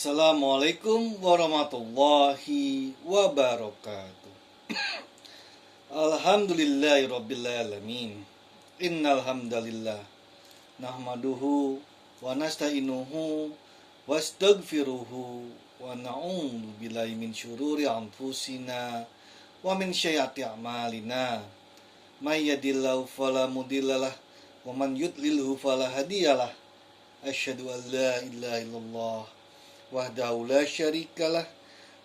Assalamualaikum warahmatullahi wabarakatuh. Alhamdulillahirrabbilalamin. Innal hamdalillah nahmaduhu wa nasta'inuhu wastaghfiruhu wa na'udzu billahi min syururi anfusina wa min sayyiati a'malina. May yahdihillahu fala mudhillalah wa man yudlilhu fala hadiyalah. Asyhadu an la ilaha illallah wahdahu la syarikalah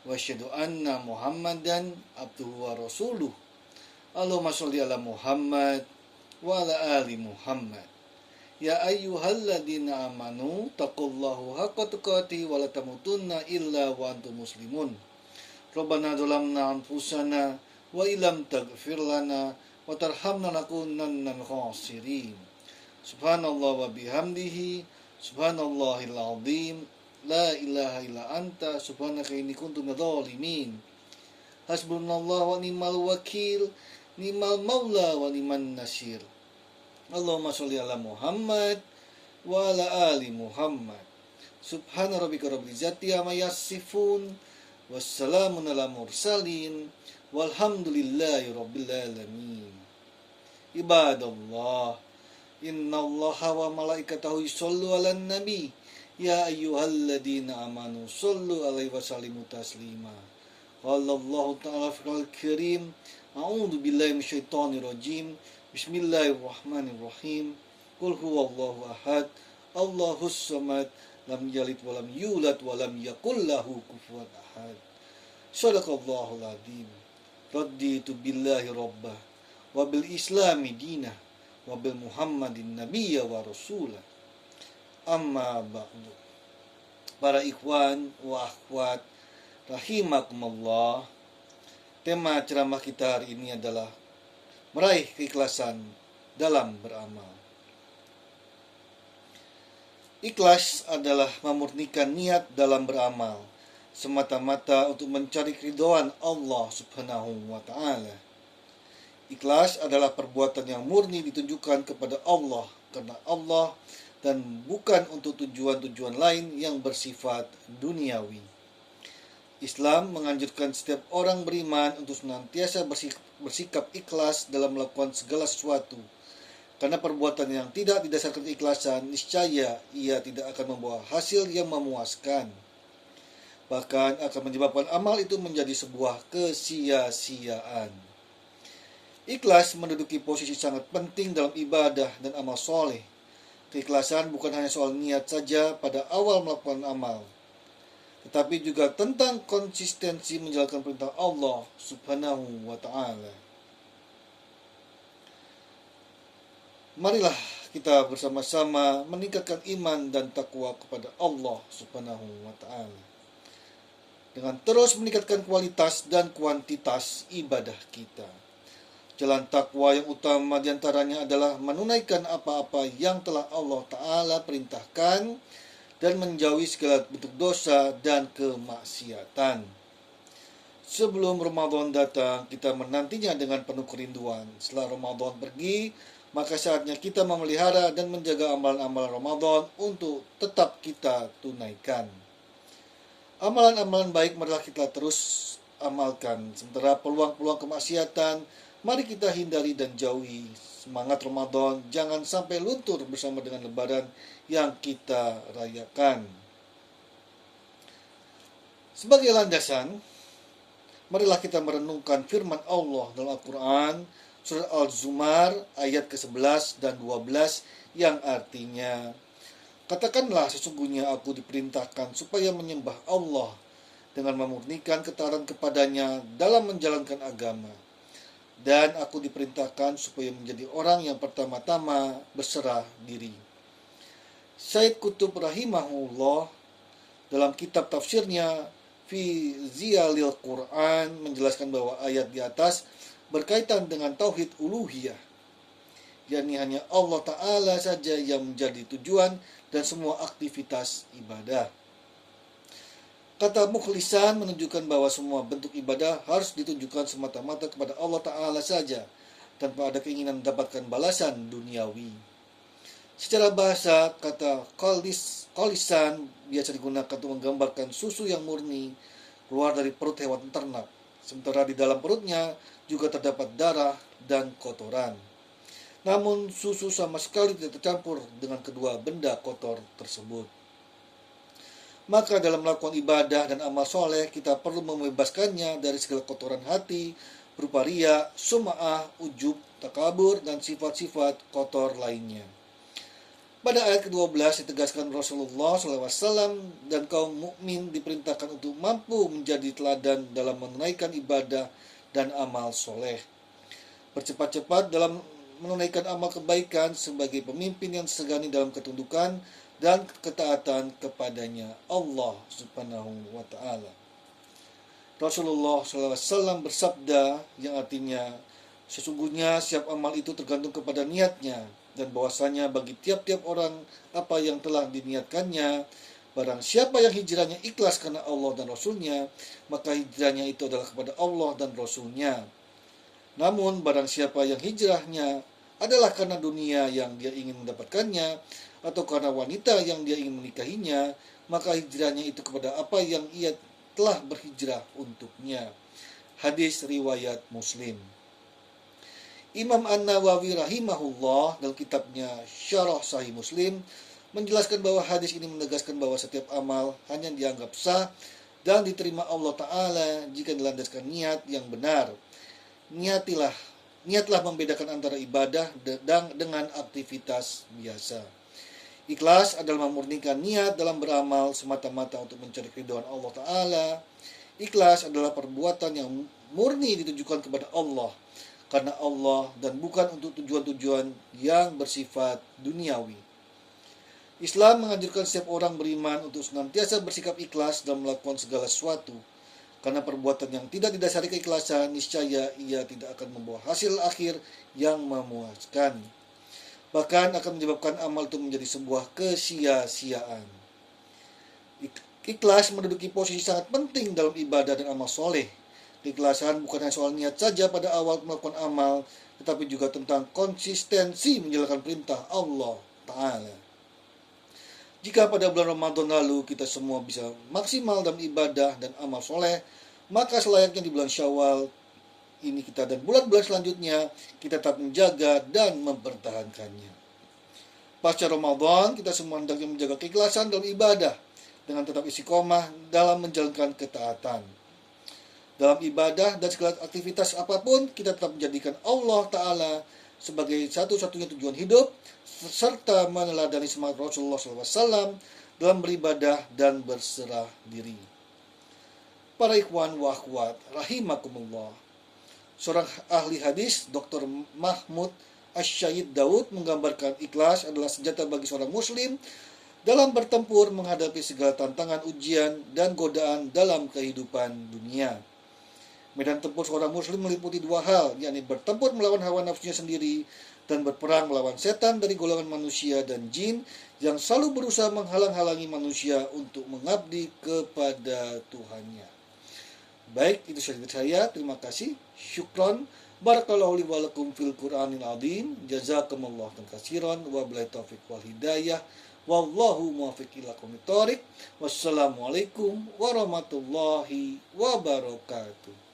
wa asyhadu anna Muhammadan abduhu wa rasuluh. Allahumma sholli ala Muhammad wa ala ali Muhammad. Ya ayyuhalladzina amanu taqullahu haqqa tuqatih wa la tamutunna illa wa antum muslimun. Rabbana dzalamna anfusana wa illam taghfir lana wa tarhamna lanakunanna minal khasirin. Subhanallah wa bihamdihi subhanallahil azim. La ilaha illa anta subhanaka inni kuntu minadh dhalimin. Hasbunallahu wa ni'mal wakil, ni'mal maula wa ni'man nasir. Allahumma sholli ala Muhammad wa ala ali Muhammad. Subhana rabbika rabbil izzati amma yasifun, wassalamun ala mursalin, walhamdulillahi rabbil alamin. Ibadallah, innallaha wa malaikatahu yushollu 'alan nabi. Ya ayyuhalladzina amanu shollu alaihi wa sallimu taslima. Qala Allah ta'ala fil karim, a'udzu billahi minasyaitonir rajim. Bismillahirrahmanirrahim. Qul huwallahu ahad, Allahus samad, lam yalid wa lam yulad wa lam yakul lahu kufuwan ahad. Shadaqallahul adzim. Raditu billahi rabbah wa bil islami dinah wa bil Muhammadin nabiyya wa rasulah. Amma ba'du. Para ikhwan wa akhwat rahimakumullah. Tema ceramah kita hari ini adalah meraih keikhlasan dalam beramal. Ikhlas adalah memurnikan niat dalam beramal semata-mata untuk mencari keridhaan Allah Subhanahu wa taala. Ikhlas adalah perbuatan yang murni ditujukan kepada Allah karena Allah dan bukan untuk tujuan-tujuan lain yang bersifat duniawi. Islam menganjurkan setiap orang beriman untuk senantiasa bersikap ikhlas dalam melakukan segala sesuatu. Karena perbuatan yang tidak didasarkan keikhlasan, niscaya ia tidak akan membawa hasil yang memuaskan. Bahkan akan menyebabkan amal itu menjadi sebuah kesia-siaan. Ikhlas menduduki posisi sangat penting dalam ibadah dan amal soleh. Keikhlasan bukan hanya soal niat saja pada awal melakukan amal, tetapi juga tentang konsistensi menjalankan perintah Allah Subhanahu wa ta'ala. Marilah kita bersama-sama meningkatkan iman dan takwa kepada Allah Subhanahu wa ta'ala dengan terus meningkatkan kualitas dan kuantitas ibadah kita. Jalan takwa yang utama diantaranya adalah menunaikan apa-apa yang telah Allah Ta'ala perintahkan dan menjauhi segala bentuk dosa dan kemaksiatan. Sebelum Ramadan datang, kita menantinya dengan penuh kerinduan. Setelah Ramadan pergi, maka saatnya kita memelihara dan menjaga amalan-amalan Ramadan untuk tetap kita tunaikan. Amalan-amalan baik marilah kita terus amalkan, sementara peluang-peluang kemaksiatan mari kita hindari dan jauhi. Semangat Ramadan jangan sampai luntur bersama dengan Lebaran yang kita rayakan. Sebagai landasan, marilah kita merenungkan firman Allah dalam Al-Quran, Surat Al-Zumar ayat ke-11 dan 12 yang artinya, katakanlah sesungguhnya aku diperintahkan supaya menyembah Allah dengan memurnikan ketaatan kepadanya dalam menjalankan agama. Dan aku diperintahkan supaya menjadi orang yang pertama-tama berserah diri. Said Qutb rahimahullah dalam kitab tafsirnya Fi Ziyalil Quran menjelaskan bahwa ayat di atas berkaitan dengan tauhid uluhiyah, yakni hanya Allah Ta'ala saja yang menjadi tujuan dan semua aktivitas ibadah. Kata mukhlisan menunjukkan bahwa semua bentuk ibadah harus ditujukan semata-mata kepada Allah Ta'ala saja, tanpa ada keinginan mendapatkan balasan duniawi. Secara bahasa, kata kolisan biasa digunakan untuk menggambarkan susu yang murni keluar dari perut hewan ternak, sementara di dalam perutnya juga terdapat darah dan kotoran. Namun susu sama sekali tidak tercampur dengan kedua benda kotor tersebut. Maka dalam melakukan ibadah dan amal soleh, kita perlu membebaskannya dari segala kotoran hati, berupa riya, sum'ah, ujub, takabur, dan sifat-sifat kotor lainnya. Pada ayat ke-12 ditegaskan Rasulullah SAW dan kaum mukmin diperintahkan untuk mampu menjadi teladan dalam menunaikan ibadah dan amal soleh. Bercepat-cepat dalam menunaikan amal kebaikan sebagai pemimpin yang disegani dalam ketundukan dan ketaatan kepadanya Allah Subhanahu wa ta'ala. Rasulullah SAW bersabda yang artinya, sesungguhnya setiap amal itu tergantung kepada niatnya, dan bahwasanya bagi tiap-tiap orang apa yang telah diniatkannya. Barang siapa yang hijrahnya ikhlas karena Allah dan Rasulnya, maka hijrahnya itu adalah kepada Allah dan Rasulnya. Namun barang siapa yang hijrahnya adalah karena dunia yang dia ingin mendapatkannya, atau karena wanita yang dia ingin menikahinya, maka hijrahnya itu kepada apa yang ia telah berhijrah untuknya. Hadis riwayat Muslim. Imam An-Nawawi rahimahullah dalam kitabnya Syarah Sahih Muslim menjelaskan bahwa hadis ini menegaskan bahwa setiap amal hanya dianggap sah dan diterima Allah Ta'ala jika dilandaskan niat yang benar. Niatlah membedakan antara ibadah dengan aktivitas biasa. Ikhlas adalah memurnikan niat dalam beramal semata-mata untuk mencari keridhaan Allah Ta'ala. Ikhlas adalah perbuatan yang murni ditujukan kepada Allah, karena Allah dan bukan untuk tujuan-tujuan yang bersifat duniawi. Islam menganjurkan setiap orang beriman untuk senantiasa bersikap ikhlas dalam melakukan segala sesuatu, karena perbuatan yang tidak didasari keikhlasan niscaya ia tidak akan membawa hasil akhir yang memuaskan, bahkan akan menyebabkan amal itu menjadi sebuah kesia-siaan. Ikhlas menduduki posisi sangat penting dalam ibadah dan amal soleh. Keikhlasan bukan hanya soal niat saja pada awal melakukan amal, tetapi juga tentang konsistensi menjalankan perintah Allah Ta'ala. Jika pada bulan Ramadan lalu kita semua bisa maksimal dalam ibadah dan amal soleh, maka selayaknya di bulan Syawal ini kita dan bulan-bulan selanjutnya kita tetap menjaga dan mempertahankannya. Pasca Ramadan, kita semua hendaknya menjaga keikhlasan dalam ibadah dengan tetap istiqomah dalam menjalankan ketaatan. Dalam ibadah dan segala aktivitas apapun, kita tetap menjadikan Allah Ta'ala sebagai satu-satunya tujuan hidup, serta meneladani semangat Rasulullah SAW dalam beribadah dan berserah diri. Para ikhwan wa akhwat, rahimakumullah. Seorang ahli hadis, Dr. Mahmud Asy-Syaid Daud, menggambarkan ikhlas adalah senjata bagi seorang muslim dalam bertempur menghadapi segala tantangan, ujian, dan godaan dalam kehidupan dunia. Medan tempur seorang muslim meliputi dua hal, yakni bertempur melawan hawa nafsunya sendiri dan berperang melawan setan dari golongan manusia dan jin yang selalu berusaha menghalang-halangi manusia untuk mengabdi kepada Tuhannya. Baik, itu saja dari saya. Terima kasih. Syukron. Barakallahu li wa lakum fil Qur'anil azim. Jazakumullahu katsiran wa billahi taufiq wal hidayah. Wallahu muwaffiq ila aqwamit thoriq. Wassalamualaikum warahmatullahi wabarakatuh.